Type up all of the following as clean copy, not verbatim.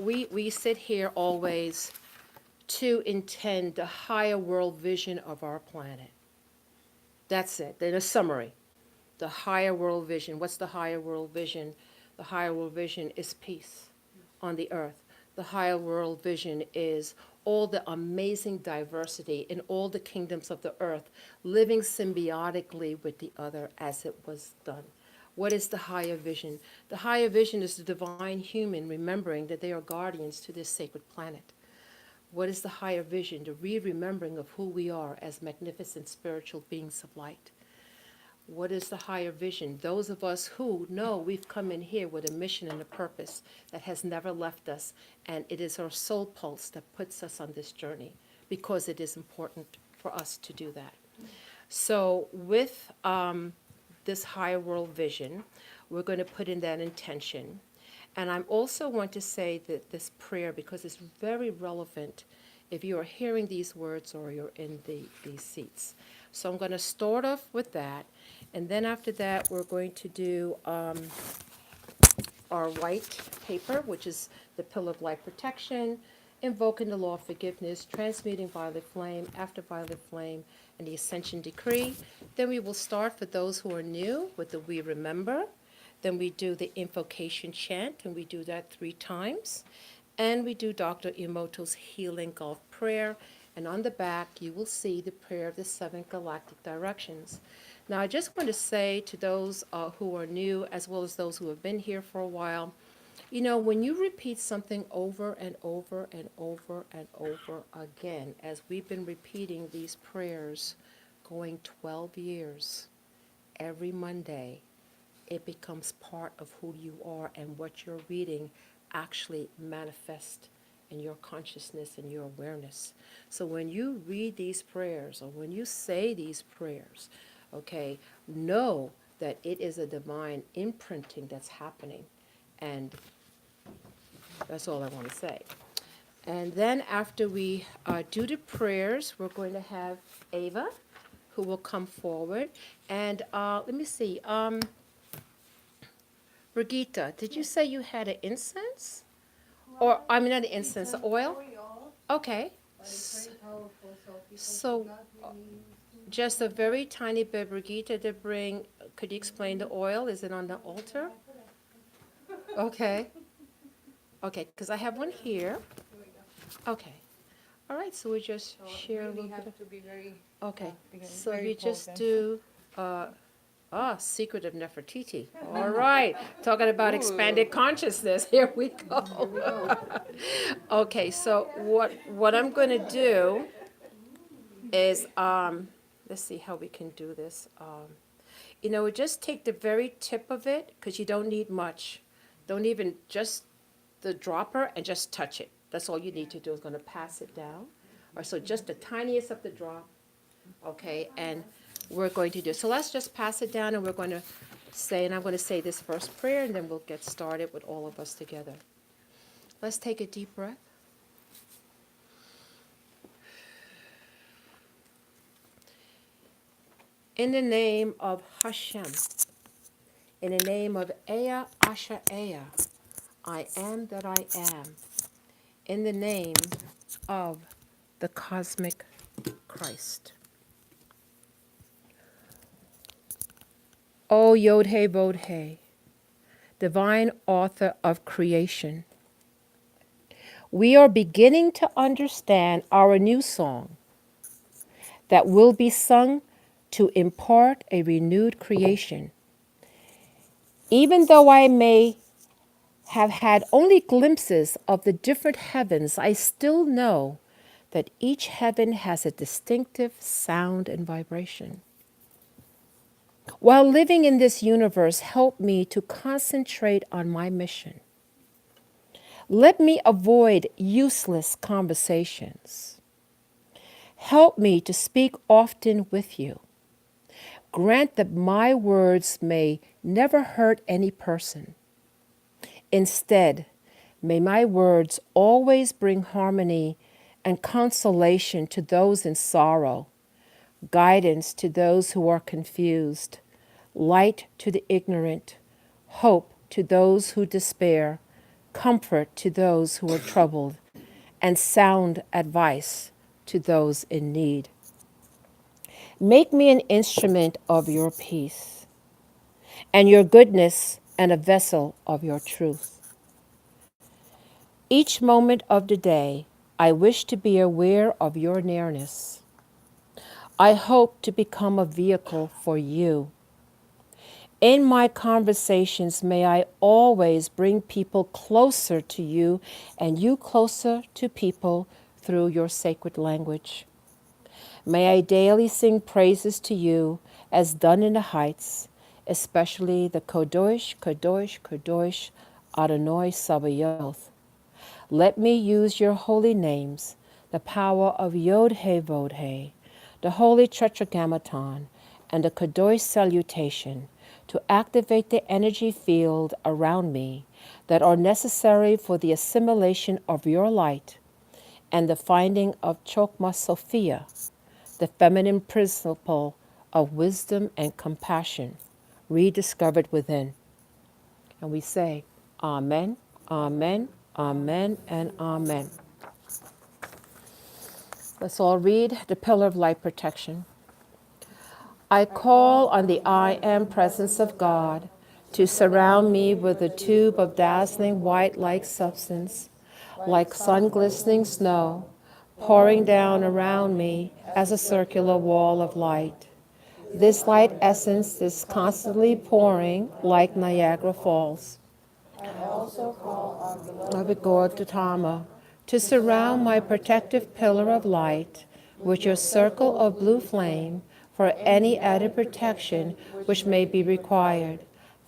we sit here always to intend the higher world vision of our planet. That's it. In a summary, the higher world vision. What's the higher world vision? The higher world vision is peace on the earth. The higher world vision is all the amazing diversity in all the kingdoms of the earth, living symbiotically with the other as it was done. What is the higher vision? The higher vision is the divine human remembering that they are guardians to this sacred planet. What is the higher vision? The re-remembering of who we are as magnificent spiritual beings of light. What is the higher vision? Those of us who know we've come in here with a mission and a purpose that has never left us, and it is our soul pulse that puts us on this journey because it is important for us to do that. So with this higher world vision, we're going to put in that intention. And I also want to say that this prayer, because it's very relevant if you are hearing these words or you're in these seats. So I'm going to start off with that. And then after that, we're going to do our white paper, which is the Pillar of Light Protection, invoking the law of forgiveness, transmuting violet flame, after violet flame, and the Ascension Decree. Then we will start, for those who are new, with the We Remember. Then we do the invocation chant, and we do that 3 times. And we do Dr. Emoto's Healing Gulf Prayer. And on the back, you will see the prayer of the 7 galactic directions. Now, I just want to say to those who are new, as well as those who have been here for a while, you know, when you repeat something over and over and over and over again, as we've been repeating these prayers going 12 years, every Monday, it becomes part of who you are, and what you're reading actually manifests in your consciousness and your awareness. So when you read these prayers, or when you say these prayers, okay, know that it is a divine imprinting that's happening. And that's all I want to say. And then after we do the prayers, we're going to have Ava, who will come forward. And let me see. Brigitte, did you say you had an incense? Or, I mean, not an incense, oil? Okay. So, just a very tiny bit, Brigitte, to bring, could you explain the oil? Is it on the altar? Okay. Okay, because I have one here. Okay. All right, so we just share a little bit of. To be very, Okay, because so very you just potent. do, Secret of Nefertiti. All right, talking about expanded consciousness. Here we go. Okay, so what I'm going to do is, let's see how we can do this. You know, just take the very tip of it, because you don't need much. Don't even, just the dropper, and just touch it. That's all you need to do, is going to pass it down. Or so just the tiniest of the drop. Okay, and we're going to do, so let's just pass it down, and we're going to say, and I'm going to say this first prayer, and then we'll get started with all of us together. Let's take a deep breath. In the name of Hashem, in the name of Ea Asher Ea, I am that I am, in the name of the cosmic Christ. O Yod He Vod He, divine author of creation, we are beginning to understand our new song that will be sung to impart a renewed creation. Even though I may have had only glimpses of the different heavens, I still know that each heaven has a distinctive sound and vibration. While living in this universe, help me to concentrate on my mission. Let me avoid useless conversations. Help me to speak often with you. Grant that my words may never hurt any person. Instead, may my words always bring harmony and consolation to those in sorrow, guidance to those who are confused, light to the ignorant, hope to those who despair, comfort to those who are troubled, and sound advice to those in need. Make me an instrument of your peace and your goodness, and a vessel of your truth. Each moment of the day, I wish to be aware of your nearness. I hope to become a vehicle for you. In my conversations, may I always bring people closer to you and you closer to people through your sacred language. May I daily sing praises to you as done in the heights, especially the Kodosh, Kodosh, Kodosh, Adonai Sabaoth. Let me use your holy names, the power of Yod He Vod He, the holy Tetragrammaton, and the Kodosh salutation to activate the energy field around me that are necessary for the assimilation of your light and the finding of Chokmah Sophia, the feminine principle of wisdom and compassion rediscovered within. And we say, Amen, Amen, Amen, and Amen. Let's all read the Pillar of Light Protection. I call on the I Am presence of God to surround me with a tube of dazzling white-like substance, like sun-glistening snow, pouring down around me as a circular wall of light. This light essence is constantly pouring like Niagara Falls. I also call on beloved God Gautama to surround my protective pillar of light with your circle of blue flame for any added protection which may be required.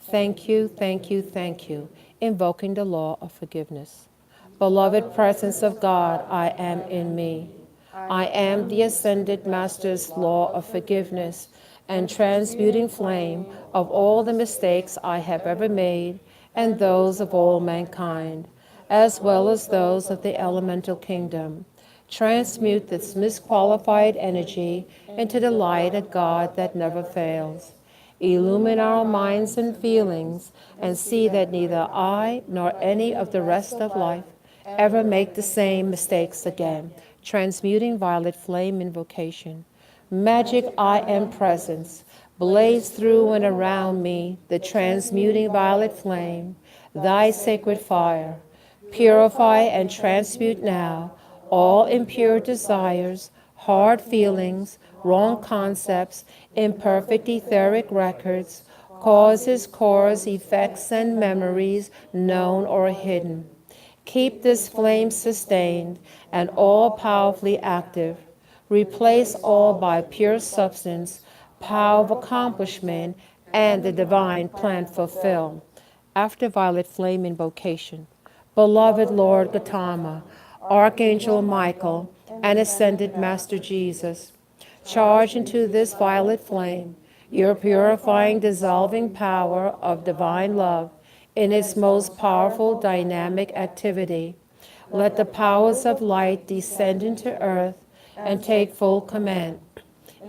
Thank you, thank you, thank you. Invoking the law of forgiveness. Beloved presence of God, I am in me. I am the ascended Master's law of forgiveness and transmuting flame of all the mistakes I have ever made and those of all mankind, as well as those of the elemental kingdom. Transmute this misqualified energy into the light of God that never fails. Illumine our minds and feelings and see that neither I nor any of the rest of life ever make the same mistakes again. Transmuting violet flame invocation. Magic I Am presence, blaze through and around me the transmuting violet flame, thy sacred fire. Purify and transmute now all impure desires, hard feelings, wrong concepts, imperfect etheric records, causes, cores, effects, and memories, known or hidden. Keep this flame sustained and all-powerfully active. Replace all by pure substance, power of accomplishment, and the divine plan fulfilled. After violet flame invocation, beloved Lord Gautama, Archangel Michael, and ascended Master Jesus, charge into this violet flame your purifying, dissolving power of divine love in its most powerful dynamic activity. Let the powers of light descend into earth and take full command.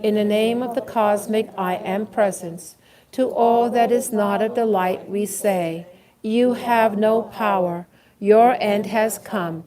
In the name of the cosmic I Am presence, to all that is not of the light we say, you have no power, your end has come.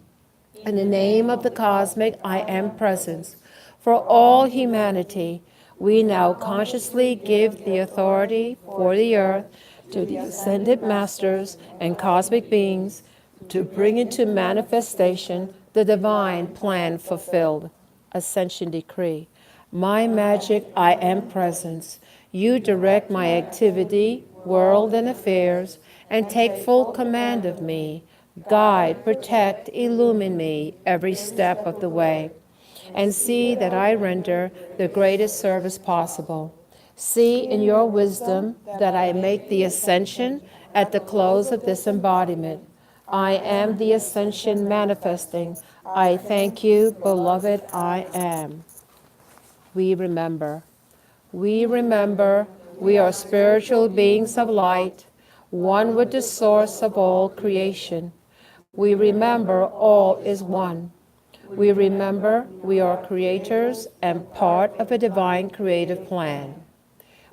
In the name of the cosmic I Am presence, for all humanity, we now consciously give the authority for the earth to the ascended masters and cosmic beings to bring into manifestation the divine plan fulfilled. Ascension Decree. My magic I Am presence, you direct my activity, world, and affairs, and take full command of me. Guide, protect, illumine me every step of the way, and see that I render the greatest service possible. See in your wisdom that I make the ascension at the close of this embodiment. I am the ascension manifesting. I thank you, beloved I am. We remember. We remember we are spiritual beings of light, one with the source of all creation. We remember all is one. We remember we are creators and part of a divine creative plan.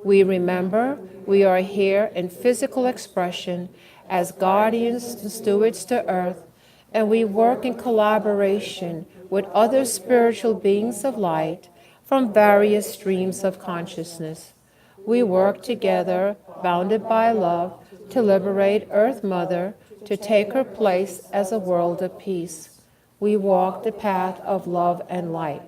We remember we are here in physical expression as guardians and stewards to earth, and we work in collaboration with other spiritual beings of light from various streams of consciousness. We work together, bounded by love, to liberate Earth Mother, to take her place as a world of peace. We walk the path of love and light.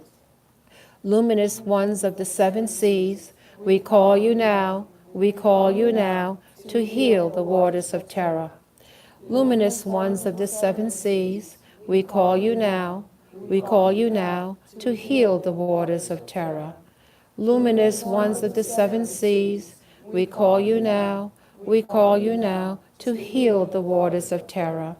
Luminous ones of the seven seas, we call you now, we call you now, to heal the waters of terror. Luminous ones of the seven seas, we call you now, we call you now, to heal the waters of terror. Luminous ones of the seven seas, we call you now, we call you now, to heal the waters of terror.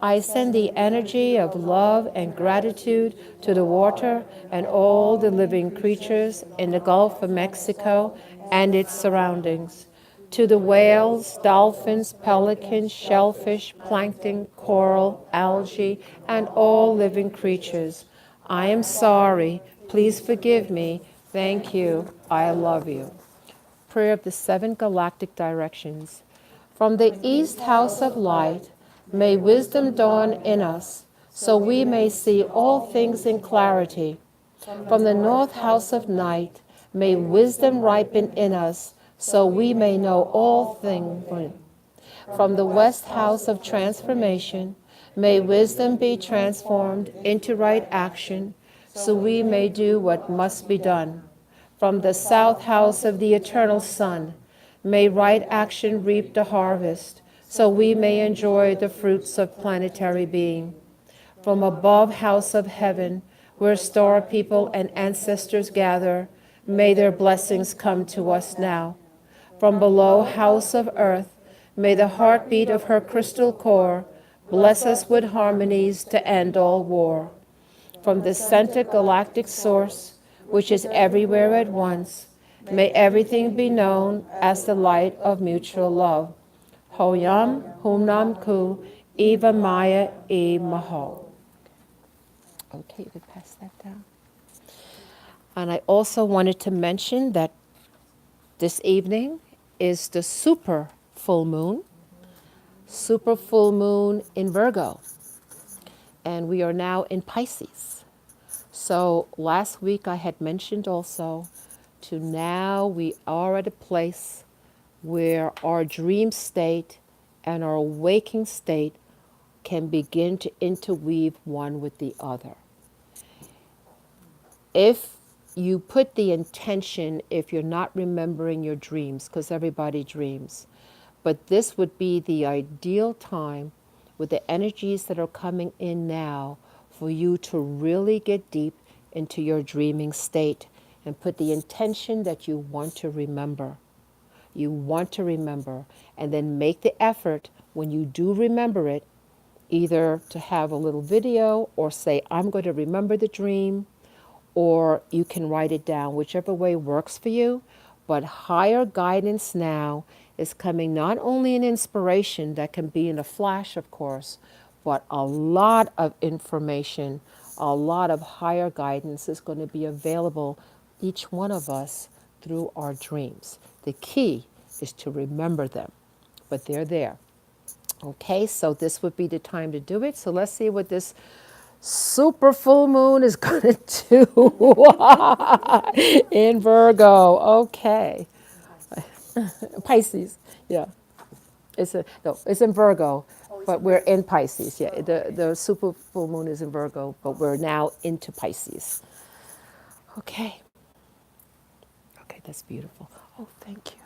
I send the energy of love and gratitude to the water and all the living creatures in the Gulf of Mexico and its surroundings, to the whales, dolphins, pelicans, shellfish, plankton, coral, algae, and all living creatures. I am sorry. Please forgive me. Thank you. I love you. Prayer of the Seven Galactic Directions. From the East House of Light, may wisdom dawn in us, so we may see all things in clarity. From the North House of Night, may wisdom ripen in us, so we may know all things. From the West House of Transformation, may wisdom be transformed into right action, so we may do what must be done. From the South House of the Eternal Sun, may right action reap the harvest, so we may enjoy the fruits of planetary being. From above House of Heaven, where star people and ancestors gather, may their blessings come to us now. From below House of Earth, may the heartbeat of her crystal core bless us with harmonies to end all war. From the center galactic source, which is everywhere at once, may everything be known as the light of mutual love. Hoyam Humnam Ku Eva Maya E Maho. Okay, you can pass that down. And I also wanted to mention that this evening is the super full moon in Virgo. And we are now in Pisces. So last week I had mentioned also to now we are at a place where our dream state and our waking state can begin to interweave one with the other. If you put the intention, if you're not remembering your dreams, because everybody dreams, but this would be the ideal time with the energies that are coming in now for you to really get deep into your dreaming state and put the intention that you want to remember. You want to remember, and then make the effort when you do remember it, either to have a little video or say, I'm going to remember the dream, or you can write it down, whichever way works for you. But higher guidance now is coming, not only an inspiration that can be in a flash, of course, but a lot of information, a lot of higher guidance is going to be available, each one of us, through our dreams. The key is to remember them, but they're there. Okay, so this would be the time to do it. So let's see what this super full moon is going to do in Virgo. Okay. Pisces. Yeah. It's in Virgo, but we're in Pisces. Yeah, the super full moon is in Virgo, but we're now into Pisces. Okay. Okay, that's beautiful. Oh, thank you.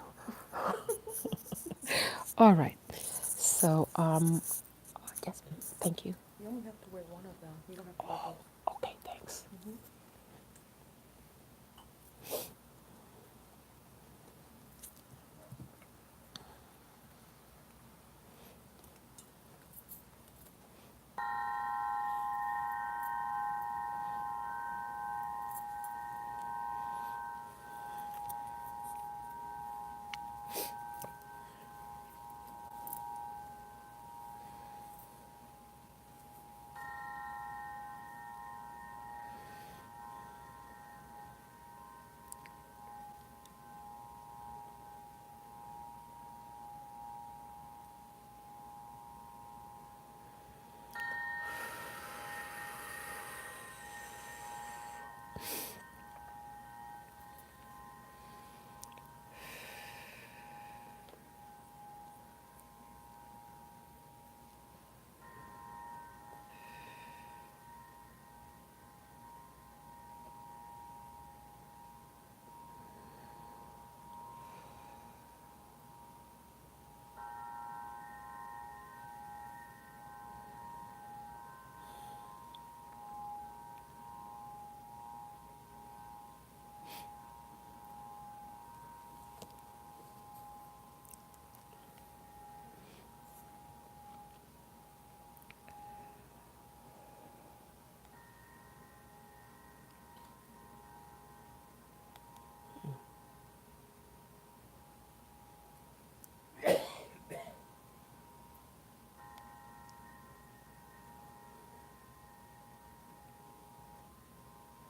All right. So, yes, thank you. You only have to wear one of them. You don't have to wear both. Okay, thanks.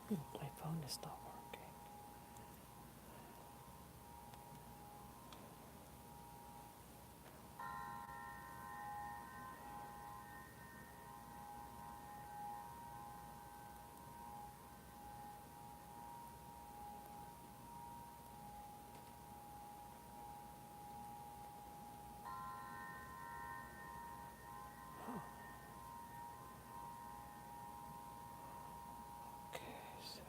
My phone is not working. Okay, so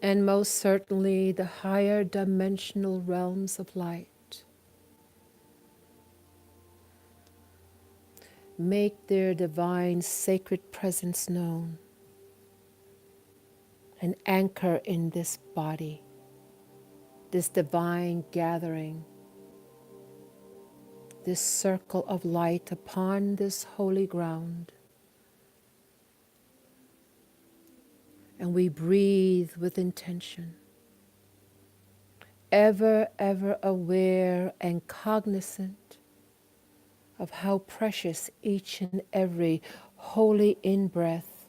and most certainly the higher dimensional realms of light make their divine sacred presence known and anchor in this body, this divine gathering, this circle of light upon this holy ground. And we breathe with intention, ever, ever aware and cognizant of how precious each and every holy in-breath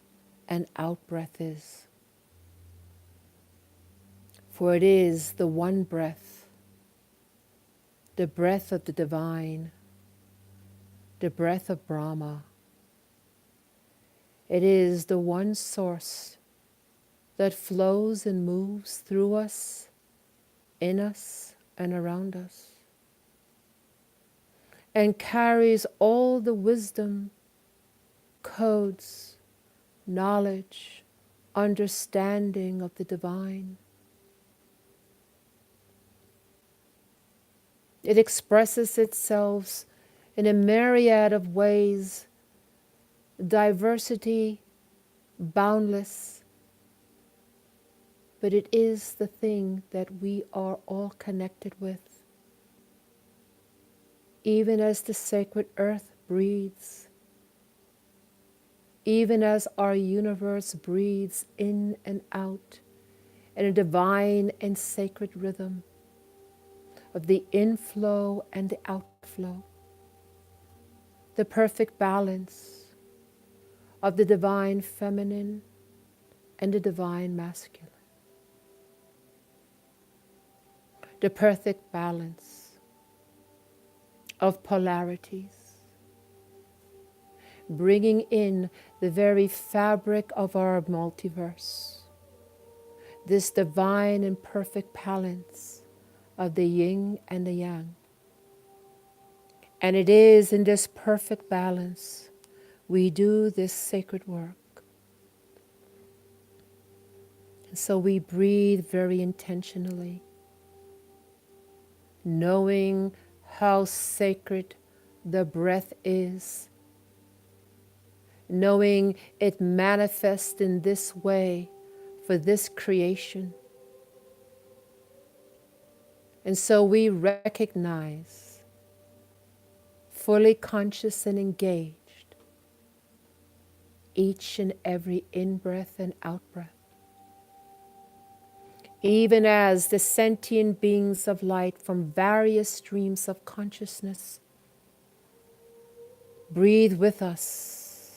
and out-breath is. For it is the one breath, the breath of the divine, the breath of Brahma. It is the one source that flows and moves through us, in us, and around us, and carries all the wisdom, codes, knowledge, understanding of the divine. It expresses itself in a myriad of ways, diversity, boundless, but it is the thing that we are all connected with. Even as the sacred earth breathes, even as our universe breathes in and out in a divine and sacred rhythm of the inflow and the outflow, the perfect balance of the divine feminine and the divine masculine, the perfect balance of polarities, bringing in the very fabric of our multiverse, this divine and perfect balance of the yin and the yang. And it is in this perfect balance we do this sacred work. And so we breathe very intentionally, knowing how sacred the breath is, knowing it manifests in this way for this creation. And so we recognize, fully conscious and engaged, each and every in-breath and out-breath. Even as the sentient beings of light from various streams of consciousness breathe with us,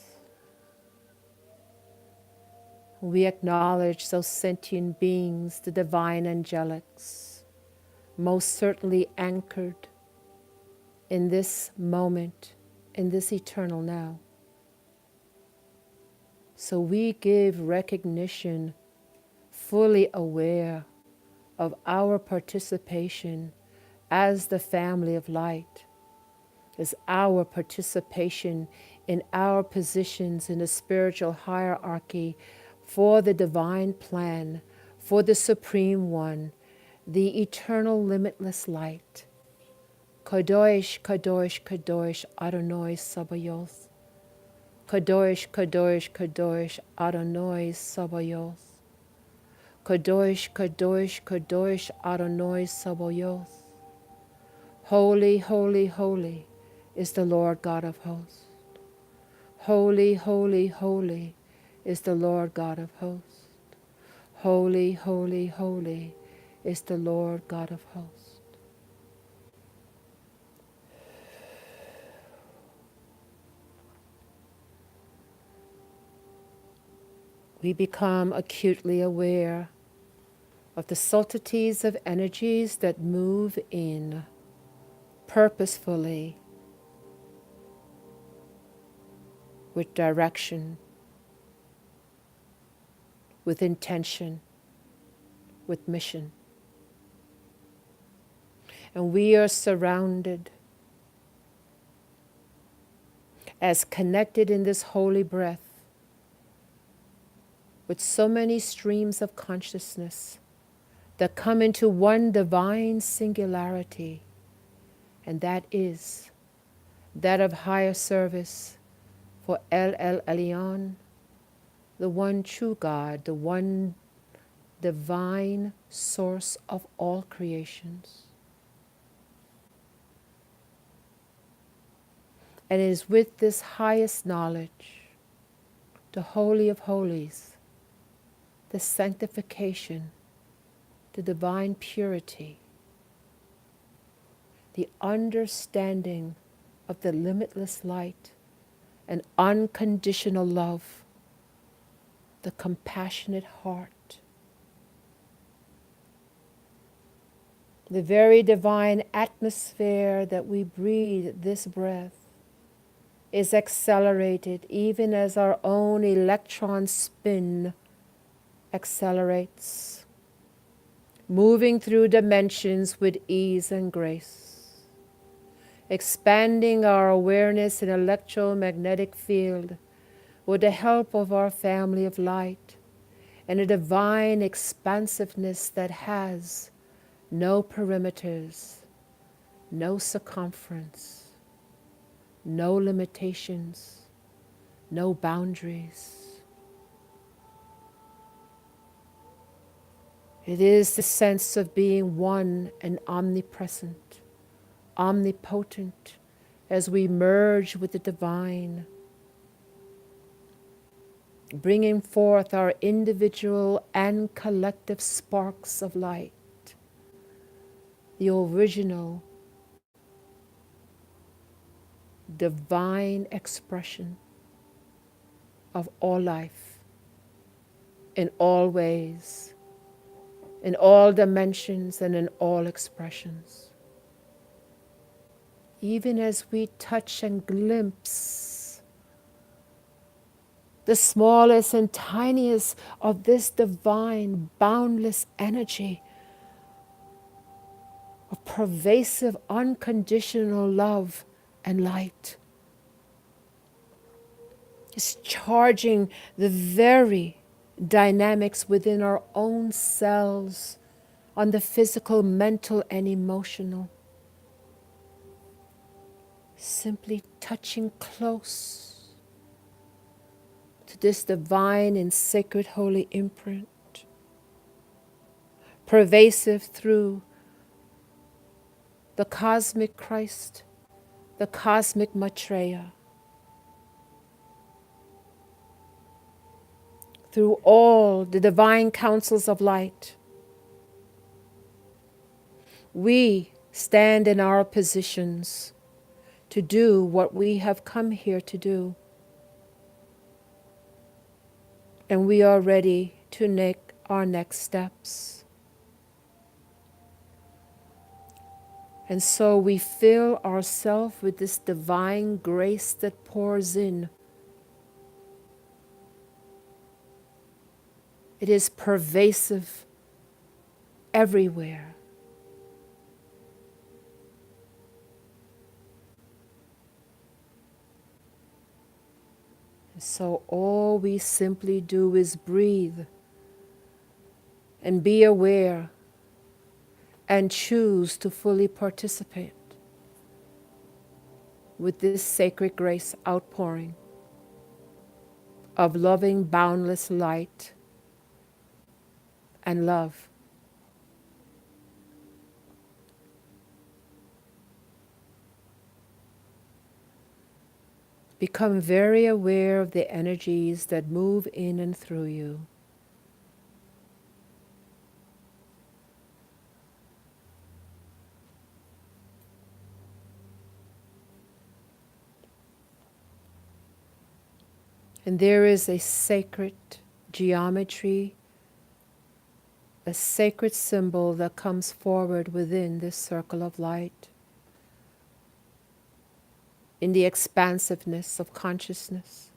we acknowledge those sentient beings, the divine angelics, most certainly anchored in this moment, in this eternal now. So we give recognition, fully aware of our participation as the family of light, as our participation in our positions in the spiritual hierarchy for the divine plan, for the Supreme One, the eternal limitless light. Kadosh, Kadosh, Kadosh, Adonai Sabaoth. Kadosh, Kadosh, Kadosh, Adonai Sabaoth. Kadosh, Kadosh, Kadosh, Adonai Sabaoth. Holy, holy, holy is the Lord God of hosts. Holy, holy, holy is the Lord God of hosts. Holy, holy, holy is the Lord God of hosts. We become acutely aware of the subtleties of energies that move in purposefully with direction, with intention, with mission. And we are surrounded as connected in this holy breath with so many streams of consciousness that come into one divine singularity, and that is that of higher service for El Elyon, the one true God, the one divine source of all creations. And it is with this highest knowledge, the Holy of Holies, the sanctification, the divine purity, the understanding of the limitless light and unconditional love, the compassionate heart, the very divine atmosphere that we breathe this breath is accelerated even as our own electron spin accelerates, moving through dimensions with ease and grace, expanding our awareness in electromagnetic field with the help of our family of light and a divine expansiveness that has no perimeters, no circumference, no limitations, no boundaries. It is the sense of being one and omnipresent, omnipotent, as we merge with the divine, bringing forth our individual and collective sparks of light, the original divine expression of all life, in all ways, in all dimensions, and in all expressions. Even as we touch and glimpse the smallest and tiniest of this divine, boundless energy of pervasive, unconditional love and light, is charging the very dynamics within our own selves on the physical, mental, and emotional. Simply touching close to this divine and sacred holy imprint, pervasive through the cosmic Christ, the cosmic Maitreya, through all the divine councils of light. We stand in our positions to do what we have come here to do. And we are ready to make our next steps. And so we fill ourselves with this divine grace that pours in. It is pervasive everywhere. And so all we simply do is breathe and be aware and choose to fully participate with this sacred grace outpouring of loving, boundless light and love. Become very aware of the energies that move in and through you. And there is a sacred geometry, a sacred symbol that comes forward within this circle of light, in the expansiveness of consciousness,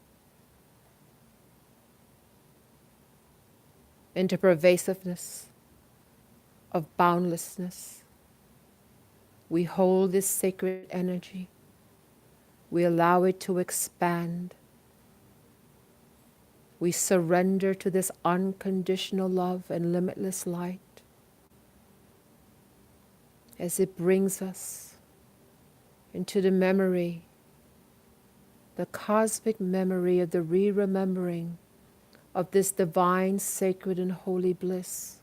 into pervasiveness of boundlessness. We hold this sacred energy. We allow it to expand We surrender to this unconditional love and limitless light as it brings us into the memory, the cosmic memory of the re-remembering of this divine, sacred, and holy bliss.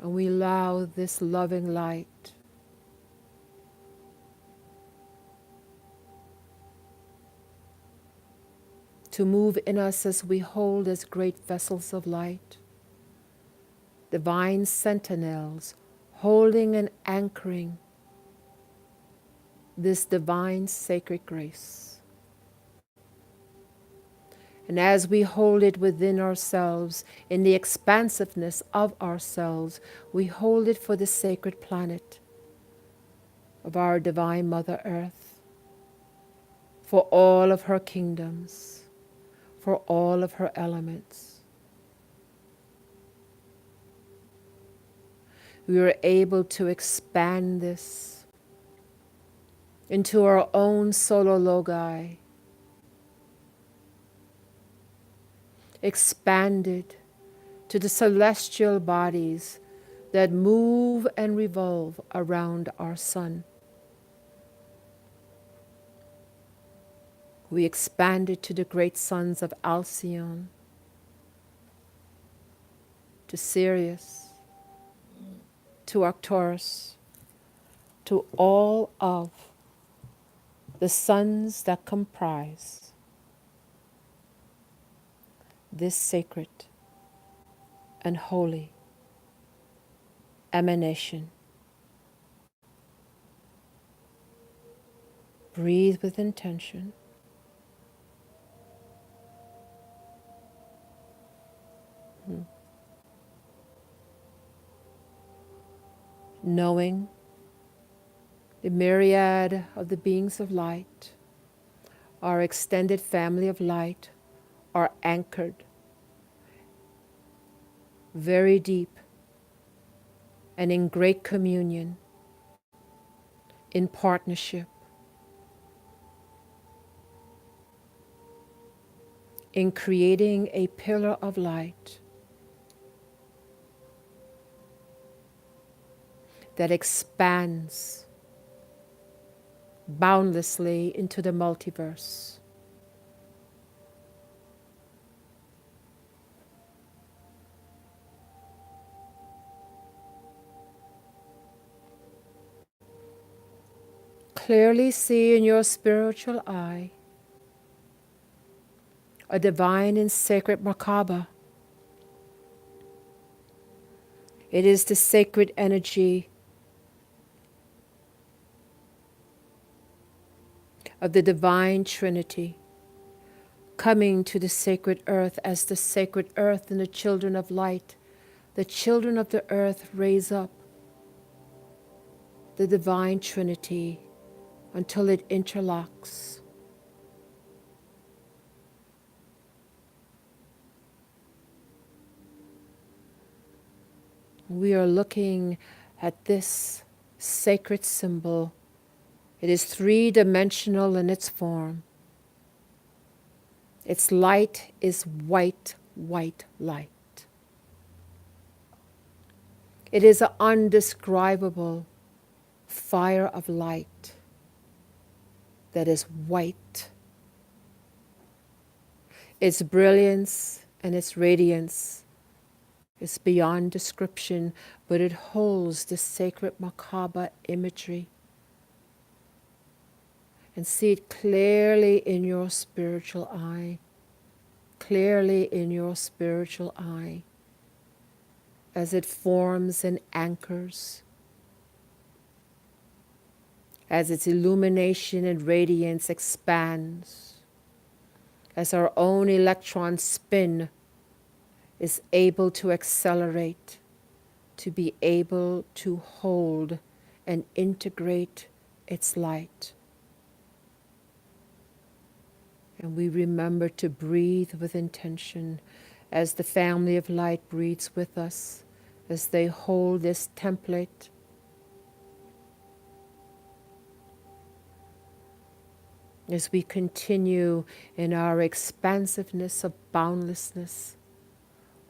And we allow this loving light to move in us as we hold as great vessels of light, divine sentinels holding and anchoring this divine sacred grace. And as we hold it within ourselves, in the expansiveness of ourselves, we hold it for the sacred planet of our divine Mother Earth, for all of her kingdoms, for all of her elements. We are able to expand this into our own solar logi, expanded to the celestial bodies that move and revolve around our sun. We expanded to the great suns of Alcyone, to Sirius, to Arcturus, to all of the suns that comprise this sacred and holy emanation. Breathe with intention. Knowing the myriad of the beings of light, our extended family of light, are anchored very deep and in great communion, in partnership, in creating a pillar of light that expands boundlessly into the multiverse. Clearly see in your spiritual eye a divine and sacred Merkaba. It is the sacred energy of the divine Trinity coming to the sacred earth as the sacred earth and the children of light, the children of the earth, raise up the divine Trinity until it interlocks. We are looking at this sacred symbol. It is three-dimensional in its form. Its light is white, white light. It is an undescribable fire of light that is white. Its brilliance and its radiance is beyond description, but it holds the sacred Merkaba imagery. And see it clearly in your spiritual eye, clearly in your spiritual eye, as it forms and anchors, as its illumination and radiance expands, as our own electron spin is able to accelerate, to be able to hold and integrate its light. And we remember to breathe with intention as the family of light breathes with us, as they hold this template. as we continue in our expansiveness of boundlessness,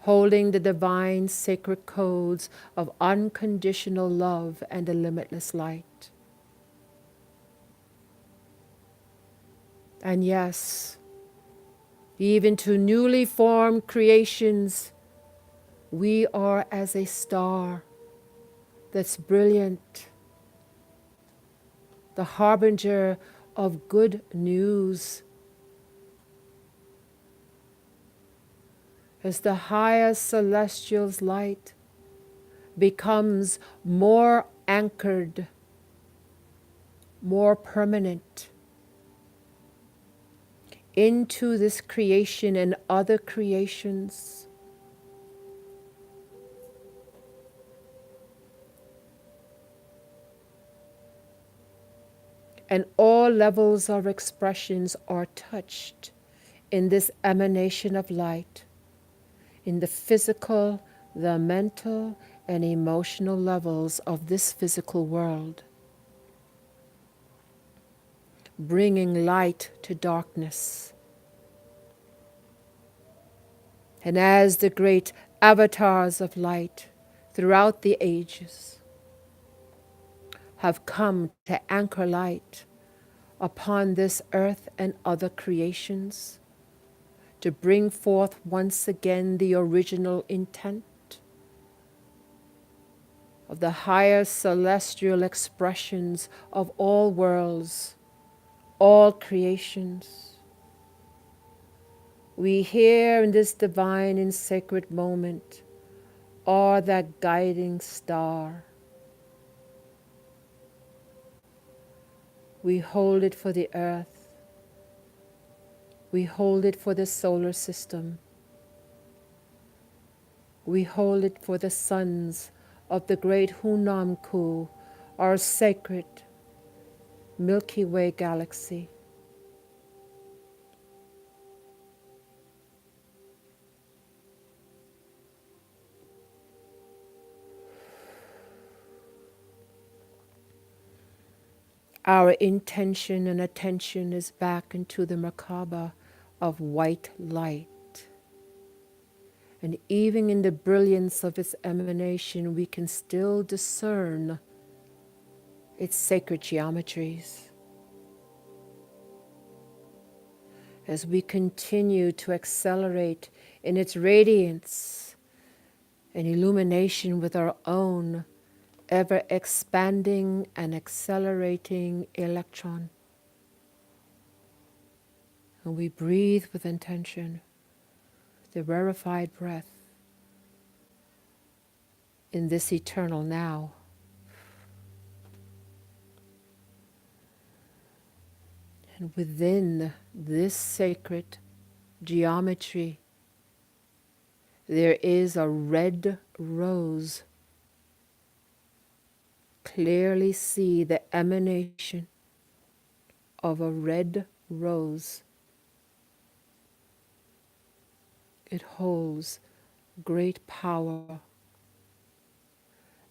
holding the divine sacred codes of unconditional love and a limitless light. And yes, even to newly formed creations, we are as a star that's brilliant, the harbinger of good news. As the highest celestial's light becomes more anchored, more permanent into this creation and other creations, and all levels of expressions are touched in this emanation of light, in the physical, the mental, and emotional levels of this physical world, bringing light to darkness. And as the great avatars of light throughout the ages have come to anchor light upon this earth and other creations, to bring forth once again the original intent of the higher celestial expressions of all worlds, all creations. We here in this divine and sacred moment are that guiding star. We hold it for the earth. We hold it for the solar system. We hold it for the sons of the great Hunamku, our sacred Milky Way galaxy. Our intention and attention is back into the Merkaba of white light. And even in the brilliance of its emanation, we can still discern its sacred geometries. As we continue to accelerate in its radiance and illumination with our own ever expanding and accelerating electron. And we breathe with intention, the rarefied breath in this eternal now. And within this sacred geometry, there is a red rose. Clearly see the emanation of a red rose. It holds great power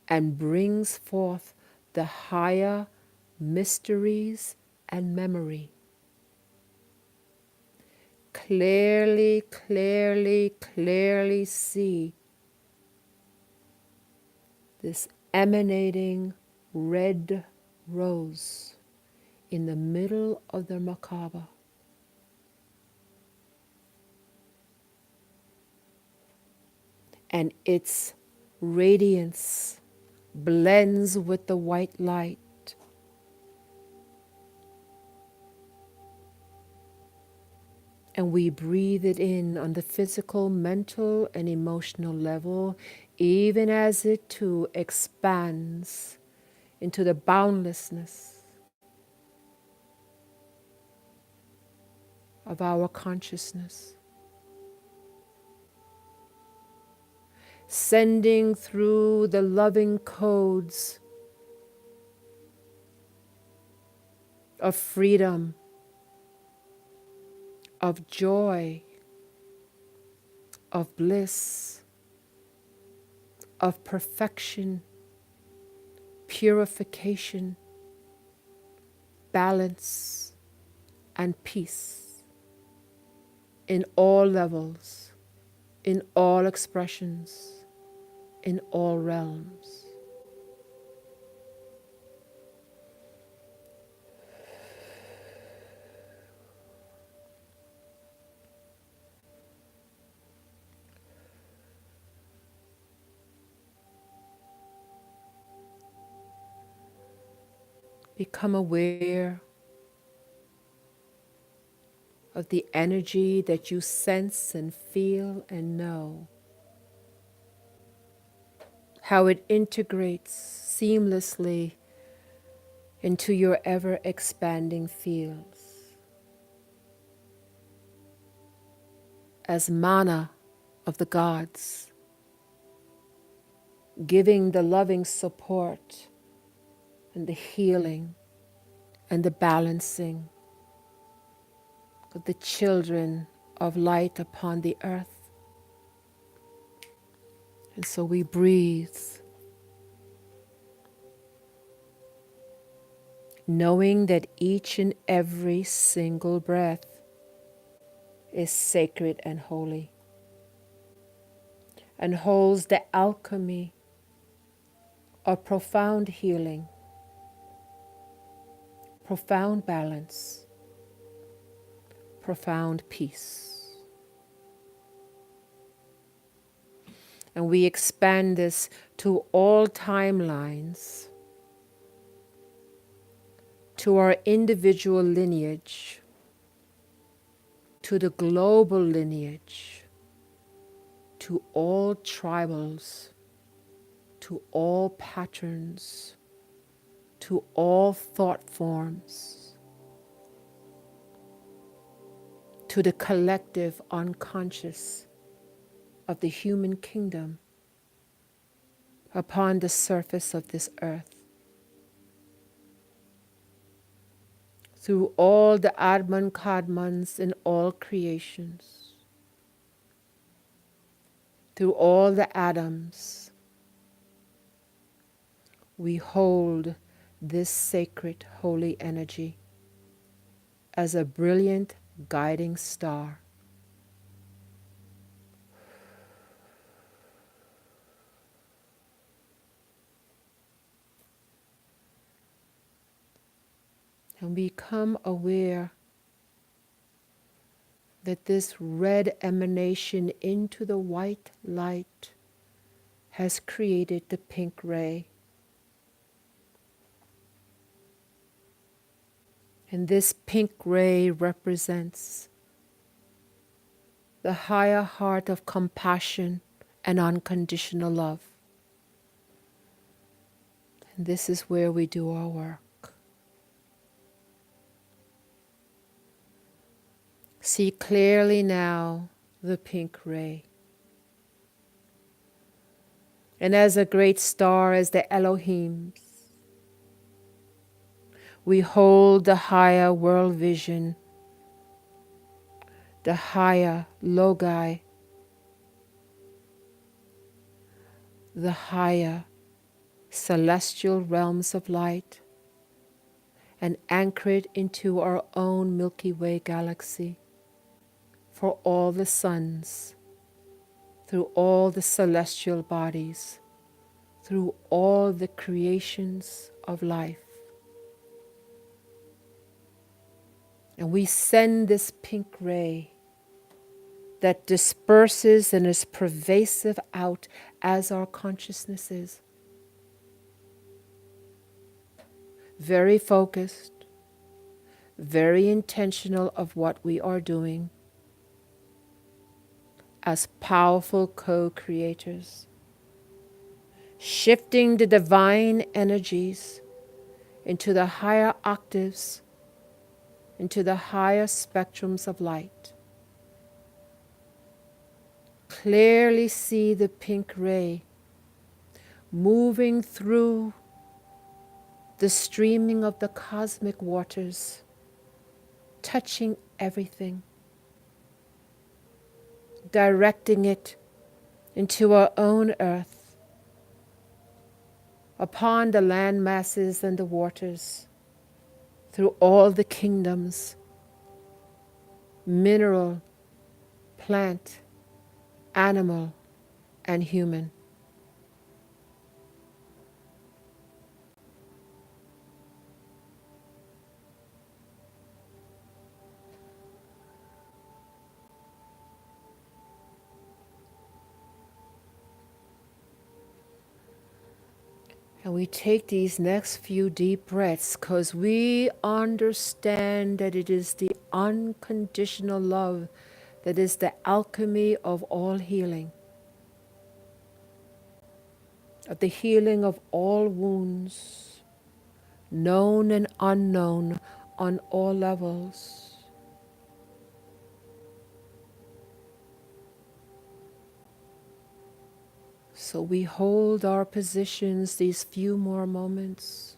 and brings forth the higher mysteries and memory. Clearly, clearly, clearly see this emanating red rose in the middle of the Merkaba. And its radiance blends with the white light. And we breathe it in on the physical, mental, and emotional level, even as it too expands into the boundlessness of our consciousness, sending through the loving codes of freedom, of joy, of bliss, of perfection, purification, balance, and peace in all levels, in all expressions, in all realms. Become aware of the energy that you sense and feel and know, how it integrates seamlessly into your ever expanding fields as mana of the gods, giving the loving support and the healing and the balancing of the children of light upon the earth. And so we breathe, knowing that each and every single breath is sacred and holy, and holds the alchemy of profound healing, profound balance, profound peace. And we expand this to all timelines, to our individual lineage, to the global lineage, to all tribals, to all patterns, to all thought forms, to the collective unconscious of the human kingdom upon the surface of this earth, through all the Atman Kadmans in all creations, through all the atoms, we hold this sacred holy energy as a brilliant guiding star. And become aware that this red emanation into the white light has created the pink ray. And this pink ray represents the higher heart of compassion and unconditional love. And this is where we do our work. See clearly now the pink ray. And as a great star, as the Elohims, we hold the higher world vision, the higher Logi, the higher celestial realms of light, and anchor it into our own Milky Way galaxy for all the suns, through all the celestial bodies, through all the creations of life. And we send this pink ray that disperses and is pervasive out as our consciousness is. Very focused, very intentional of what we are doing as powerful co-creators, shifting the divine energies into the higher octaves, into the higher spectrums of light. Clearly see the pink ray moving through the streaming of the cosmic waters, touching everything, directing it into our own earth, upon the land masses and the waters, through all the kingdoms, mineral, plant, animal, and human. And we take these next few deep breaths because we understand that it is the unconditional love that is the alchemy of all healing, of the healing of all wounds, known and unknown, on all levels. So we hold our positions these few more moments.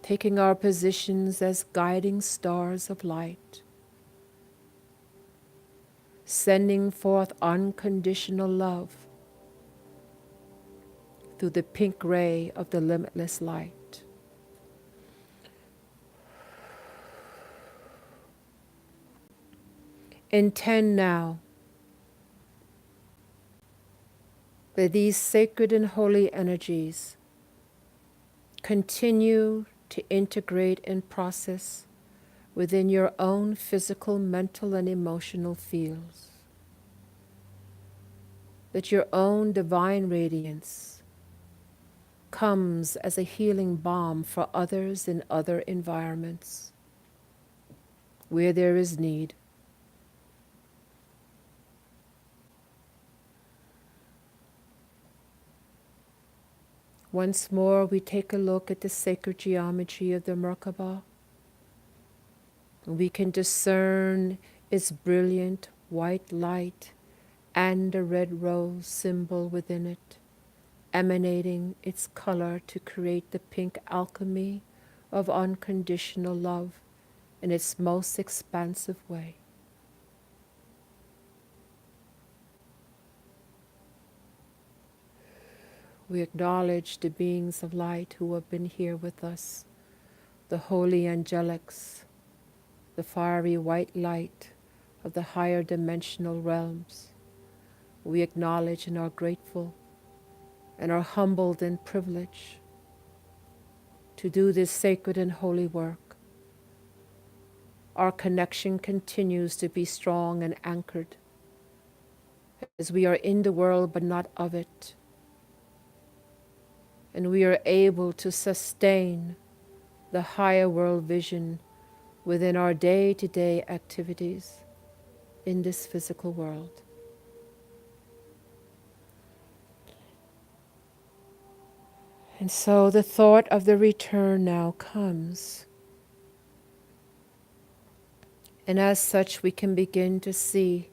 Taking our positions as guiding stars of light, sending forth unconditional love through the pink ray of the limitless light. Intend now that these sacred and holy energies continue to integrate and process within your own physical, mental, and emotional fields. That your own divine radiance comes as a healing balm for others in other environments where there is need. Once more, we take a look at the sacred geometry of the Merkaba. We can discern its brilliant white light and a red rose symbol within it, emanating its color to create the pink alchemy of unconditional love in its most expansive way. We acknowledge the beings of light who have been here with us, the holy angelics, the fiery white light of the higher dimensional realms. We acknowledge and are grateful and are humbled and privileged to do this sacred and holy work. Our connection continues to be strong and anchored as we are in the world but not of it. And we are able to sustain the higher world vision within our day-to-day activities in this physical world. And so the thought of the return now comes. And as such, we can begin to see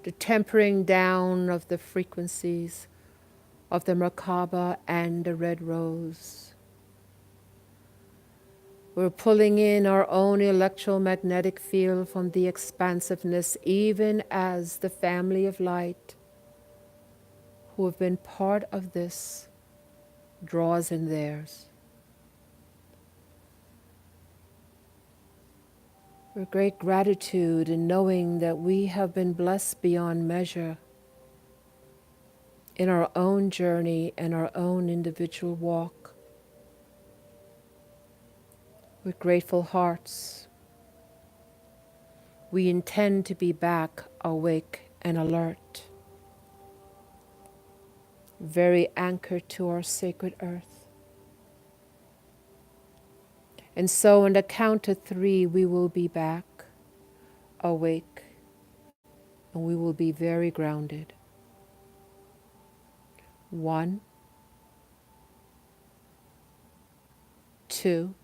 the tempering down of the frequencies of the Merkaba and the red rose. We're pulling in our own electromagnetic field from the expansiveness, even as the family of light who have been part of this draws in theirs. With great gratitude in knowing that we have been blessed beyond measure in our own journey and our own individual walk. With grateful hearts, we intend to be back awake and alert, very anchored to our sacred earth. And so on the count of 3, we will be back awake and we will be very grounded. 1, 2,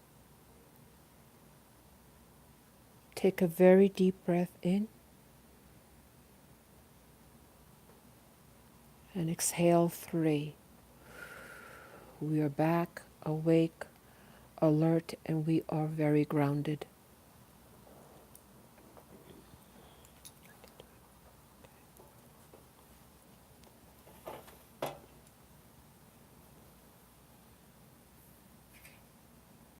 take a very deep breath in and exhale 3. We are back awake, alert, and we are very grounded.